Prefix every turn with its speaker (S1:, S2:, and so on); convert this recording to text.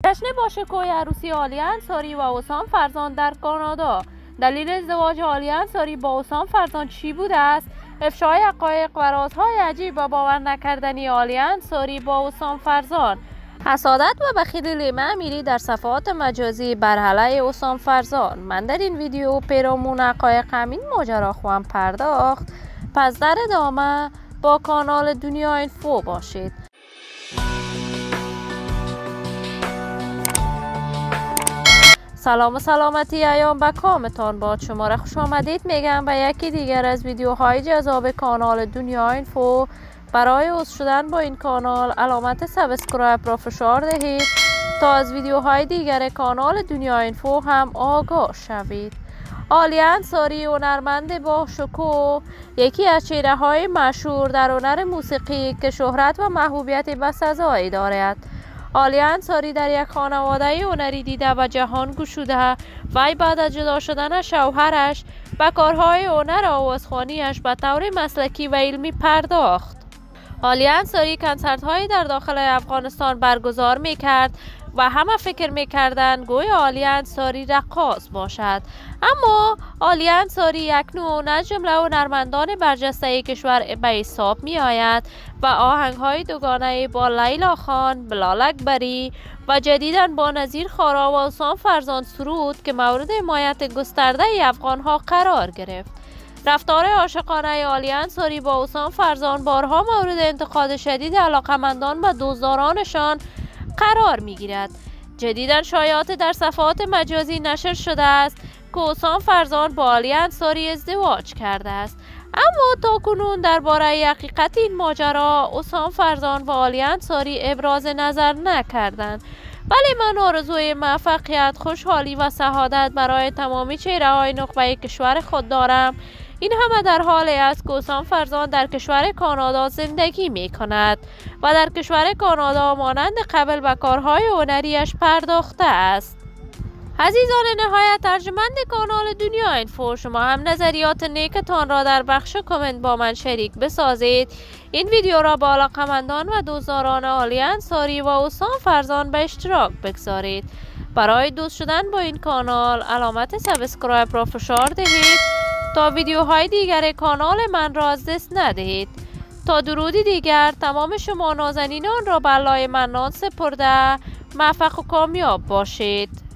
S1: جشن باشکوه عروسی عالیه انصاری و حسام فرزان در کانادا. دلیل ازدواج عالیه انصاری با حسام فرزان چی بوده است؟ افشای حقایق و رازهای عجیب و باور نکردنی عالیه انصاری با حسام فرزان. حسادت و بخیلی امیری در صفحات مجازی بر علیه حسام فرزان. من در این ویدیو پیرامون حقایق همین ماجرا خواهم پرداخت، پس در ادامه با کانال دنیا اینفو باشید. سلام و سلامتی ایام به کامتان باد. شما را خوش آمدید میگم به یکی دیگر از ویدیوهای جذاب کانال دنیا اینفو. برای عضو شدن با این کانال علامت سابسکرایب را فشار دهید تا از ویدیوهای دیگر کانال دنیا اینفو هم آگاه شوید. عالیه انصاری هنرمند با شکوه، یکی از چهره‌های مشهور در هنر موسیقی که شهرت و محبوبیت بسزایی دارد. عالیه انصاری در یک خانواده هنری دیده و جهان گشوده. وی بعد از جدا شدن از شوهرش به کارهای هنر آوازخوانیش به طور مسلکی و علمی پرداخت. عالیه انصاری کنسرت‌هایی در داخل افغانستان برگزار می‌کرد و همه فکر می‌کردند گویا عالیه انصاری رقاص باشد، اما عالیه انصاری اکنون از جمله هنرمندان برجسته کشور به حساب می‌آید و آهنگ‌های دوگانه با لیلا خان، بلال اکبری و جدیداً با نظیر خارا و حسام فرزان سرود که مورد حمایت گسترده افغان‌ها قرار گرفت. رفتار عاشقانه عالیه انصاری با حسام فرزان بارها مورد انتقاد شدید علاقمندان و دوستدارانشان قرار می‌گیرد. جدیداً شایعات در صفحات مجازی نشر شده است که حسام فرزان با عالیه انصاری ازدواج کرده است، اما تاکنون درباره حقیقت این ماجرا حسام فرزان و عالیه انصاری ابراز نظر نکردند. ولی من آرزوی موفقیت، خوشحالی و سعادت برای تمامی چهره‌های نخبه کشور خود دارم. این همه در حالی است که حسام فرزان در کشور کانادا زندگی می کند و در کشور کانادا مانند قبل به کارهای هنریش پرداخته است. عزیزان نهایت ارجمند کانال دنیا اینفو، شما هم نظریات نیکتان را در بخش کامنت با من شریک بسازید. این ویدیو را با علاقمندان و دوستداران عالیه انصاری و حسام فرزان به اشتراک بگذارید. برای دوست شدن با این کانال علامت سابسکرایب را فشار دهید تا ویدیوهای دیگر کانال من را از دست ندهید. تا درودی دیگر تمام شما نازنینان را به الله منان سپرده موفق و کامیاب باشید.